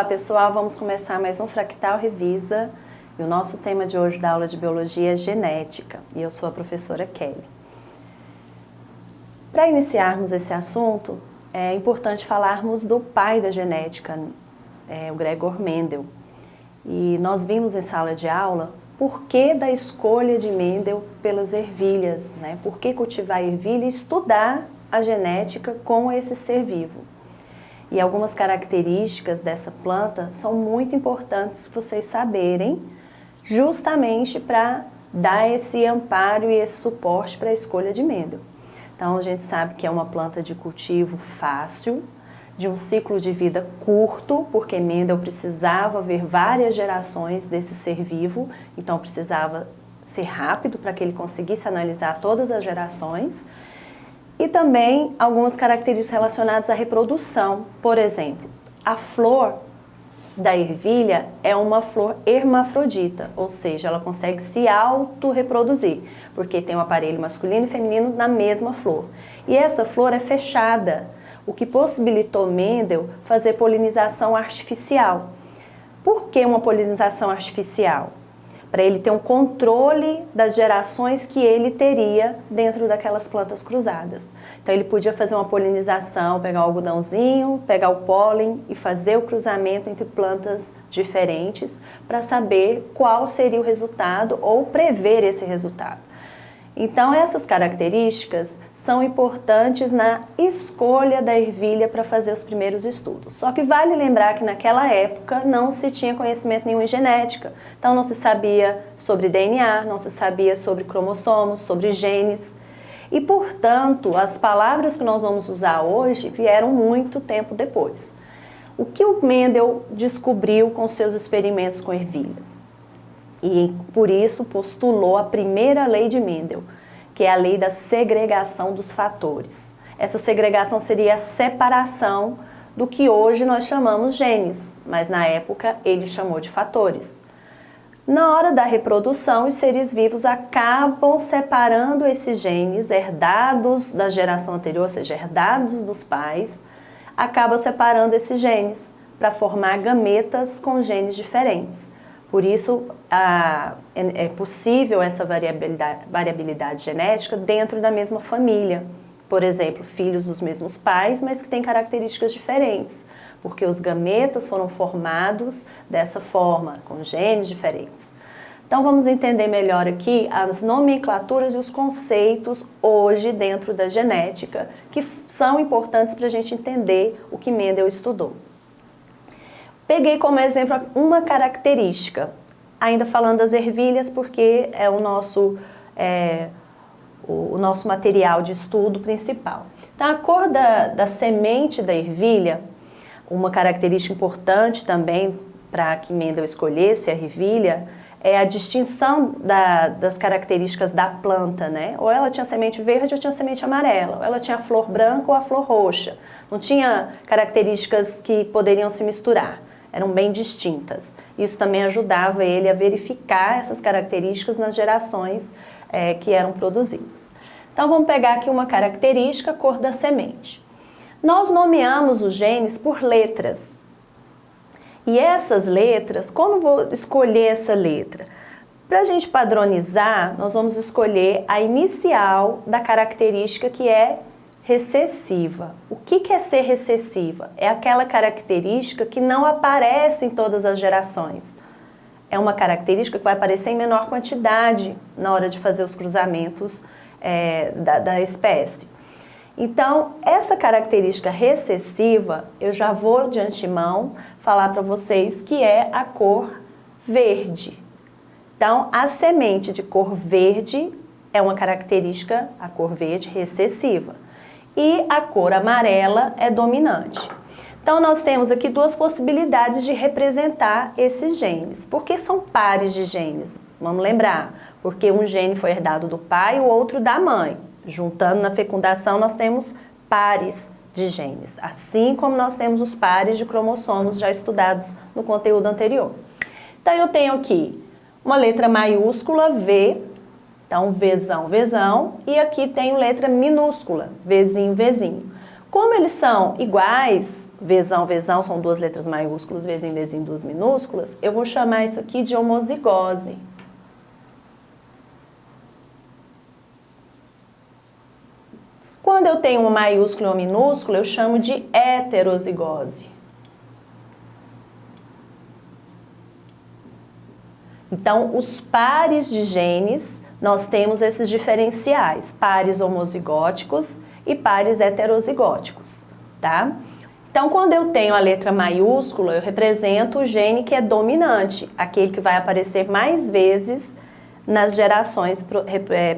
Olá pessoal, vamos começar mais um Fractal Revisa e o nosso tema de hoje da aula de Biologia é Genética e eu sou a professora Kelly. Para iniciarmos esse assunto, é importante falarmos do pai da genética, o Gregor Mendel. E nós vimos em sala de aula por que da escolha de Mendel pelas ervilhas, né? Por que cultivar a ervilha e estudar a genética com esse ser vivo. E algumas características dessa planta são muito importantes vocês saberem, justamente para dar esse amparo e esse suporte para a escolha de Mendel. Então a gente sabe que é uma planta de cultivo fácil, de um ciclo de vida curto, porque Mendel precisava ver várias gerações desse ser vivo, então precisava ser rápido para que ele conseguisse analisar todas as gerações. E também algumas características relacionadas à reprodução. Por exemplo, a flor da ervilha é uma flor hermafrodita, ou seja, ela consegue se autorreproduzir, porque tem um aparelho masculino e feminino na mesma flor. E essa flor é fechada, o que possibilitou Mendel fazer polinização artificial. Por que uma polinização artificial? Para ele ter um controle das gerações que ele teria dentro daquelas plantas cruzadas. Então ele podia fazer uma polinização, pegar o algodãozinho, pegar o pólen e fazer o cruzamento entre plantas diferentes para saber qual seria o resultado ou prever esse resultado. Então essas características são importantes na escolha da ervilha para fazer os primeiros estudos. Só que vale lembrar que naquela época não se tinha conhecimento nenhum em genética. Então não se sabia sobre DNA, não se sabia sobre cromossomos, sobre genes. E portanto, as palavras que nós vamos usar hoje vieram muito tempo depois. O que o Mendel descobriu com seus experimentos com ervilhas? E por isso postulou a primeira lei de Mendel, que é a lei da segregação dos fatores. Essa segregação seria a separação do que hoje nós chamamos genes, mas na época ele chamou de fatores. Na hora da reprodução, os seres vivos acabam separando esses genes herdados da geração anterior, ou seja, herdados dos pais, acaba separando esses genes para formar gametas com genes diferentes. Por isso, é possível essa variabilidade genética dentro da mesma família. Por exemplo, filhos dos mesmos pais, mas que têm características diferentes, porque os gametas foram formados dessa forma, com genes diferentes. Então, vamos entender melhor aqui as nomenclaturas e os conceitos hoje dentro da genética, que são importantes para a gente entender o que Mendel estudou. Peguei como exemplo uma característica, ainda falando das ervilhas, porque é o nosso material de estudo principal. Então, a cor da semente da ervilha, uma característica importante também para que Mendel escolhesse a ervilha, é a distinção das características da planta, né? Ou ela tinha semente verde ou tinha semente amarela, ou ela tinha a flor branca ou a flor roxa. Não tinha características que poderiam se misturar. Eram bem distintas. Isso também ajudava ele a verificar essas características nas gerações que eram produzidas. Então vamos pegar aqui uma característica, a cor da semente. Nós nomeamos os genes por letras. E essas letras, como vou escolher essa letra? Para a gente padronizar, nós vamos escolher a inicial da característica que é recessiva. O que é ser recessiva? É aquela característica que não aparece em todas as gerações. É uma característica que vai aparecer em menor quantidade na hora de fazer os cruzamentos da espécie. Então, essa característica recessiva, eu já vou de antemão falar para vocês que é a cor verde. Então, a semente de cor verde é uma característica, a cor verde, recessiva. E a cor amarela é dominante. Então, nós temos aqui duas possibilidades de representar esses genes. Porque são pares de genes, vamos lembrar. Porque um gene foi herdado do pai e o outro da mãe. Juntando na fecundação, nós temos pares de genes. Assim como nós temos os pares de cromossomos já estudados no conteúdo anterior. Então, eu tenho aqui uma letra maiúscula, V. Então, Vzão, Vzão, e aqui tenho letra minúscula, Vzinho, Vzinho. Como eles são iguais, Vzão, Vzão são duas letras maiúsculas, Vzinho, Vzinho, duas minúsculas, eu vou chamar isso aqui de homozigose. Quando eu tenho uma maiúscula e uma minúscula, eu chamo de heterozigose. Então, os pares de genes, nós temos esses diferenciais, pares homozigóticos e pares heterozigóticos, tá? Então, quando eu tenho a letra maiúscula, eu represento o gene que é dominante, aquele que vai aparecer mais vezes nas gerações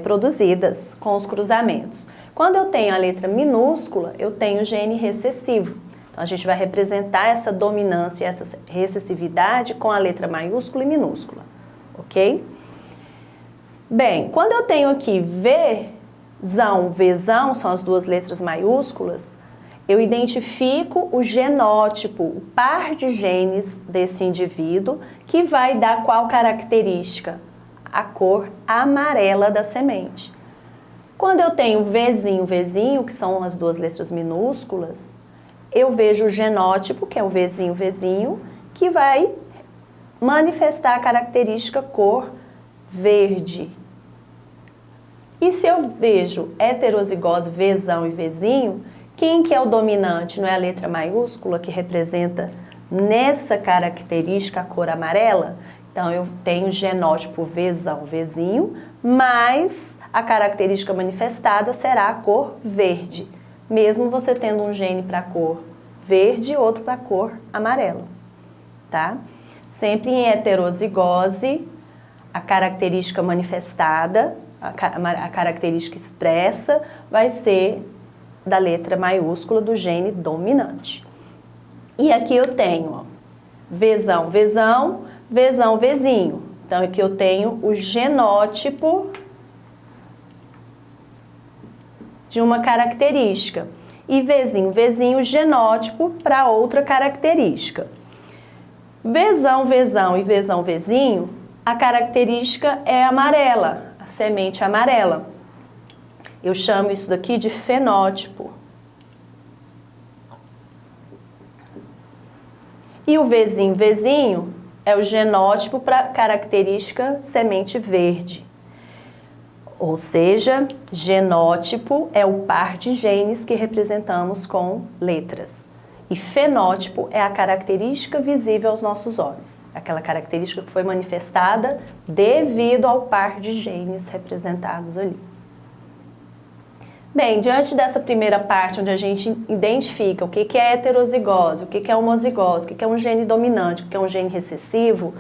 produzidas com os cruzamentos. Quando eu tenho a letra minúscula, eu tenho o gene recessivo. Então, a gente vai representar essa dominância, essa recessividade com a letra maiúscula e minúscula, ok? Bem, quando eu tenho aqui Vzão, Vzão, são as duas letras maiúsculas, eu identifico o genótipo, o par de genes desse indivíduo, que vai dar qual característica? A cor amarela da semente. Quando eu tenho Vzinho, Vzinho, que são as duas letras minúsculas, eu vejo o genótipo, que é o Vzinho, Vzinho, que vai manifestar a característica cor verde. E se eu vejo heterozigose, Vzão e Vzinho, quem que é o dominante? Não é a letra maiúscula que representa nessa característica a cor amarela? Então, eu tenho genótipo Vzão, Vzinho, mas a característica manifestada será a cor verde, mesmo você tendo um gene para a cor verde e outro para a cor amarela, tá? Sempre em heterozigose, a característica manifestada, a característica expressa, vai ser da letra maiúscula do gene dominante. E aqui eu tenho, ó, Vzão, Vzão, Vzão, Vzinho. Então, aqui eu tenho o genótipo de uma característica. E Vzinho, Vzinho, genótipo para outra característica. Vzão, Vzão e Vzão, Vzinho, a característica é amarela, a semente amarela. Eu chamo isso daqui de fenótipo. E o Vzinho, Vzinho é o genótipo para característica semente verde. Ou seja, genótipo é o par de genes que representamos com letras. E fenótipo é a característica visível aos nossos olhos. Aquela característica que foi manifestada devido ao par de genes representados ali. Bem, diante dessa primeira parte, onde a gente identifica o que é heterozigose, o que é homozigose, o que é um gene dominante, o que é um gene recessivo,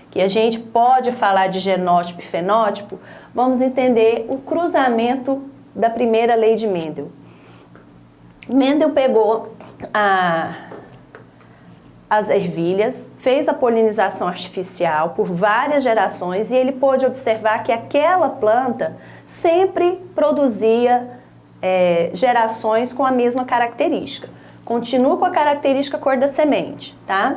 que a gente pode falar de genótipo e fenótipo, vamos entender o cruzamento da primeira lei de Mendel. Mendel pegou as ervilhas, fez a polinização artificial por várias gerações e ele pôde observar que aquela planta sempre produzia gerações com a mesma característica. Continua com a característica cor da semente, tá?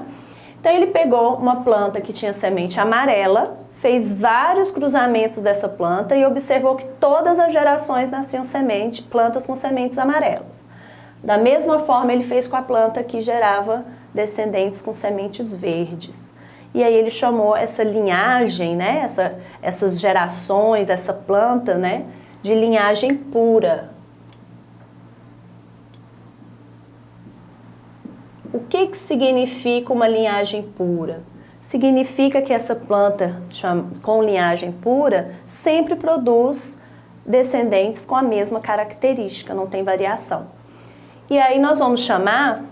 Então ele pegou uma planta que tinha semente amarela, fez vários cruzamentos dessa planta e observou que todas as gerações nasciam plantas com sementes amarelas. Da mesma forma ele fez com a planta que gerava descendentes com sementes verdes. E aí ele chamou essa linhagem, né, essas gerações, essa planta, né, de linhagem pura. O que significa uma linhagem pura? Significa que essa planta com linhagem pura sempre produz descendentes com a mesma característica, não tem variação. E aí nós vamos chamar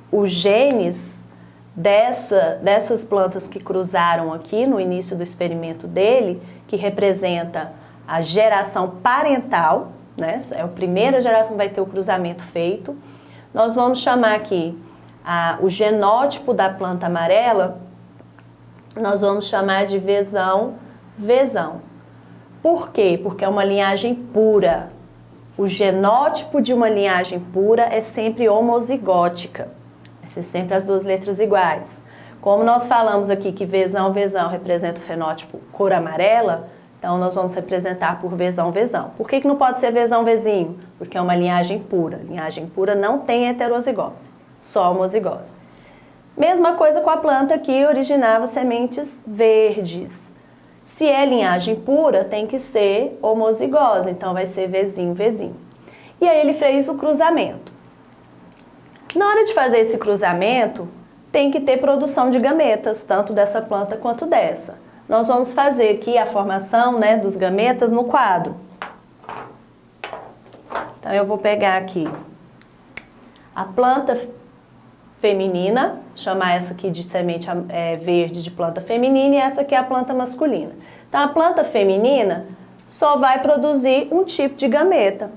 os genes dessas plantas que cruzaram aqui no início do experimento dele, que representa a geração parental, né? É a primeira geração que vai ter o cruzamento feito. Nós vamos chamar aqui o genótipo da planta amarela, nós vamos chamar de Vzão, Vzão. Por quê? Porque é uma linhagem pura. O genótipo de uma linhagem pura é sempre homozigótica. Vai ser sempre as duas letras iguais. Como nós falamos aqui que Vzão, Vzão representa o fenótipo cor amarela, Então, nós vamos representar por Vzão, Vzão. Por que não pode ser Vzão, Vzinho? Porque é uma linhagem pura. Linhagem pura não tem heterozigose, só homozigose. Mesma coisa com a planta que originava sementes verdes. Se é linhagem pura, tem que ser homozigose, então vai ser Vzinho, Vzinho. E aí ele fez o cruzamento. Na hora de fazer esse cruzamento, tem que ter produção de gametas, tanto dessa planta quanto dessa. Nós vamos fazer aqui a formação, né, dos gametas no quadro. Então, eu vou pegar aqui a planta feminina, chamar essa aqui de semente verde de planta feminina, e essa aqui é a planta masculina. Então, a planta feminina só vai produzir um tipo de gameta.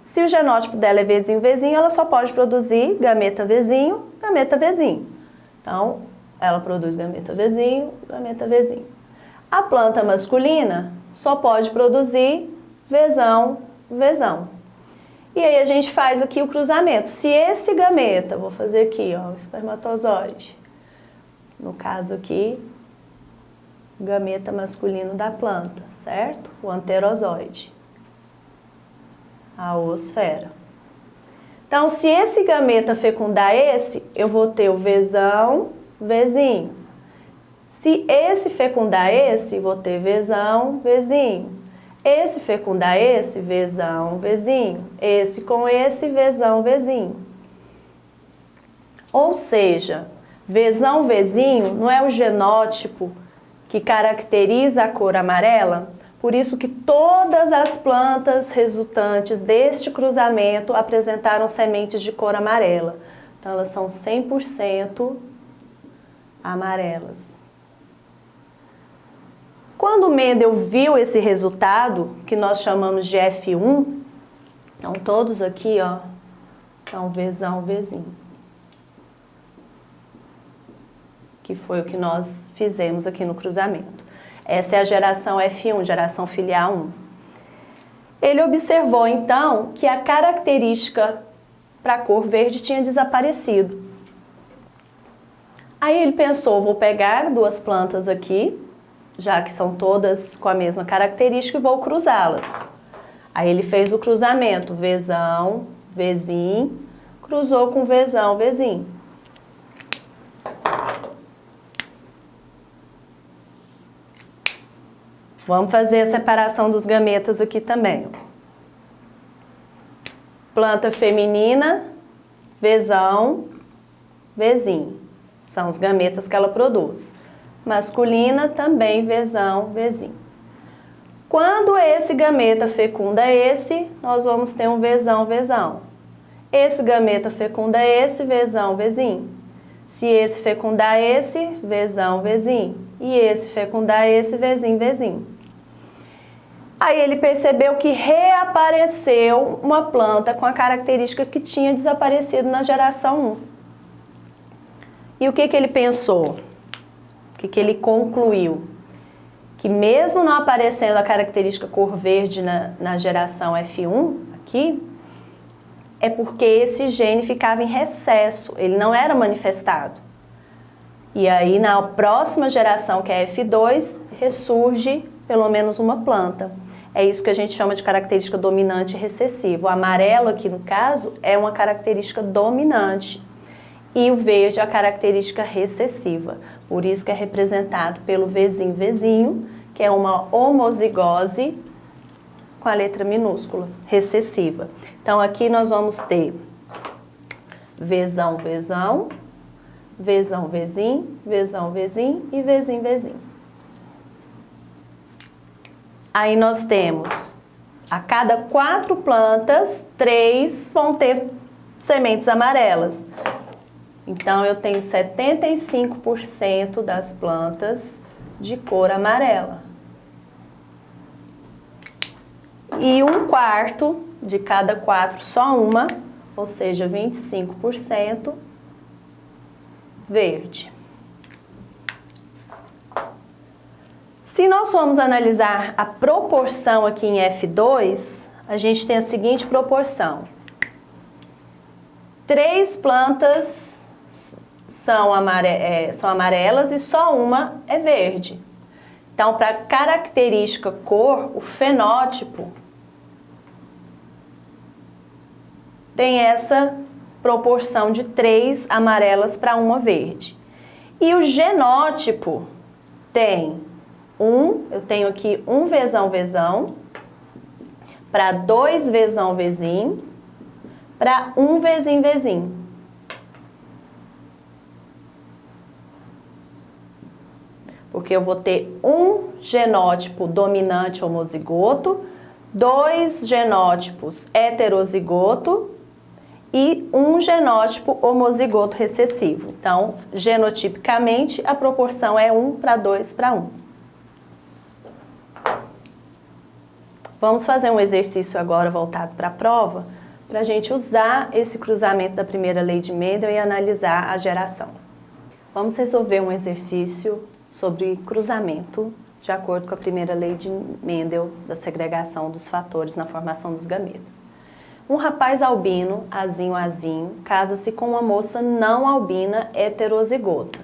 Se o genótipo dela é Vzinho, Vzinho, ela só pode produzir gameta Vzinho, gameta Vzinho. Então, ela produz gameta Vzinho, gameta Vzinho. A planta masculina só pode produzir Vzão, Vzão. E aí a gente faz aqui o cruzamento. Se esse gameta, vou fazer aqui, ó, o espermatozoide. No caso aqui, gameta masculino da planta, certo? O anterozoide. A oosfera. Então, se esse gameta fecundar esse, eu vou ter o Vzão, Vzinho. Se esse fecundar esse, vou ter Vzão, Vzinho. Esse fecundar esse, Vzão, Vzinho. Esse com esse, Vzão, Vzinho. Ou seja, Vzão, Vzinho não é o genótipo que caracteriza a cor amarela? Por isso que todas as plantas resultantes deste cruzamento apresentaram sementes de cor amarela. Então, elas são 100% amarelas. Quando Mendel viu esse resultado, que nós chamamos de F1, então todos aqui, ó, são Vzão, Vzinho. Que foi o que nós fizemos aqui no cruzamento. Essa é a geração F1, geração filiar 1. Ele observou, então, que a característica para a cor verde tinha desaparecido. Aí ele pensou, vou pegar duas plantas aqui, já que são todas com a mesma característica, e vou cruzá-las. Aí ele fez o cruzamento, Vzão, Vzinho, cruzou com Vzão, Vzinho. Vamos fazer a separação dos gametas aqui também. Planta feminina, Vzão, Vzinho. São os gametas que ela produz. Masculina, também Vzão, Vzinho. Quando esse gameta fecunda esse, nós vamos ter um Vzão, Vzão. Esse gameta fecunda esse, Vzão, Vzinho. Se esse fecundar esse, Vzão, Vzinho. E esse fecundar esse, Vzinho, Vzinho. Aí ele percebeu que reapareceu uma planta com a característica que tinha desaparecido na geração 1. E o que ele pensou? O que ele concluiu? Que mesmo não aparecendo a característica cor verde na geração F1, aqui, é porque esse gene ficava em recesso, ele não era manifestado. E aí, na próxima geração, que é F2, ressurge pelo menos uma planta. É isso que a gente chama de característica dominante recessiva. O amarelo aqui, no caso, é uma característica dominante. E o verde é a característica recessiva. Por isso que é representado pelo Vzinho, Vzinho, que é uma homozigose com a letra minúscula, recessiva. Então, aqui nós vamos ter Vzão, Vzão, Vzão, Vzinho, Vzão, Vzinho e Vzinho, Vzinho. Aí nós temos, a cada 4 plantas, 3 vão ter sementes amarelas. Então, eu tenho 75% das plantas de cor amarela. E 1/4 de cada 4, só uma, ou seja, 25% verde. Se nós formos analisar a proporção aqui em F2, a gente tem a seguinte proporção. 3 plantas são amarelas e só uma é verde. Então, para característica cor, o fenótipo tem essa proporção de 3 amarelas para 1 verde. E o genótipo tem eu tenho aqui 1 vezão, para 2 vezão, para 1 vezim. Porque eu vou ter um genótipo dominante homozigoto, 2 genótipos heterozigoto e um genótipo homozigoto recessivo. Então, genotipicamente, a proporção é 1 para 2 para 1. Vamos fazer um exercício agora voltado para a prova, para a gente usar esse cruzamento da primeira lei de Mendel e analisar a geração. Vamos resolver um exercício sobre cruzamento, de acordo com a primeira lei de Mendel, da segregação dos fatores na formação dos gametas. Um rapaz albino, azinho, casa-se com uma moça não albina heterozigota.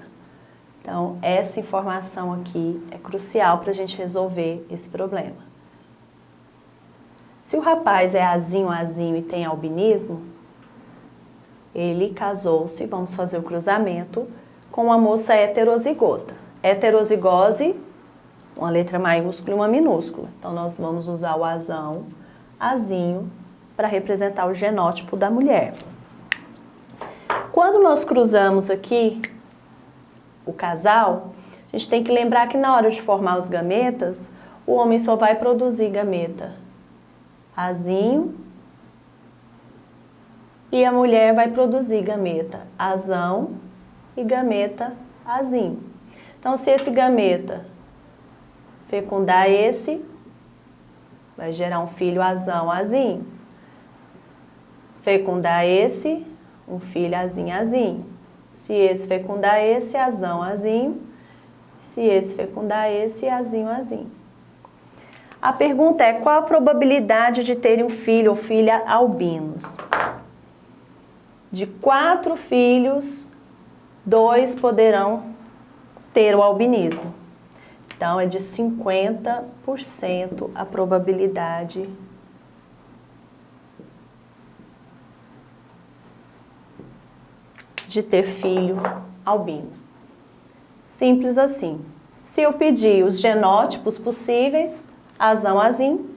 Então, essa informação aqui é crucial para a gente resolver esse problema. Se o rapaz é azinho e tem albinismo, ele casou-se, vamos fazer o cruzamento, com uma moça heterozigota. Heterozigose, uma letra maiúscula e uma minúscula. Então, nós vamos usar o azinho, para representar o genótipo da mulher. Quando nós cruzamos aqui o casal, a gente tem que lembrar que na hora de formar os gametas, o homem só vai produzir gameta azinho e a mulher vai produzir gameta azão e gameta azinho. Então, se esse gameta fecundar esse, vai gerar um filho azinho. Fecundar esse, um filho azinho. Se esse fecundar esse, azinho. Se esse fecundar esse, azinho. A pergunta é, qual a probabilidade de terem um filho ou filha albinos? De 4 filhos, 2 poderão ter o albinismo. Então, é de 50% a probabilidade de ter filho albino. Simples assim. Se eu pedir os genótipos possíveis, azinho.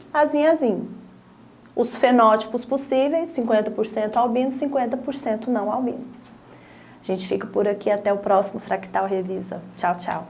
Os fenótipos possíveis, 50% albino, 50% não albino. A gente fica por aqui, até o próximo Fractal Revisa. Tchau, tchau.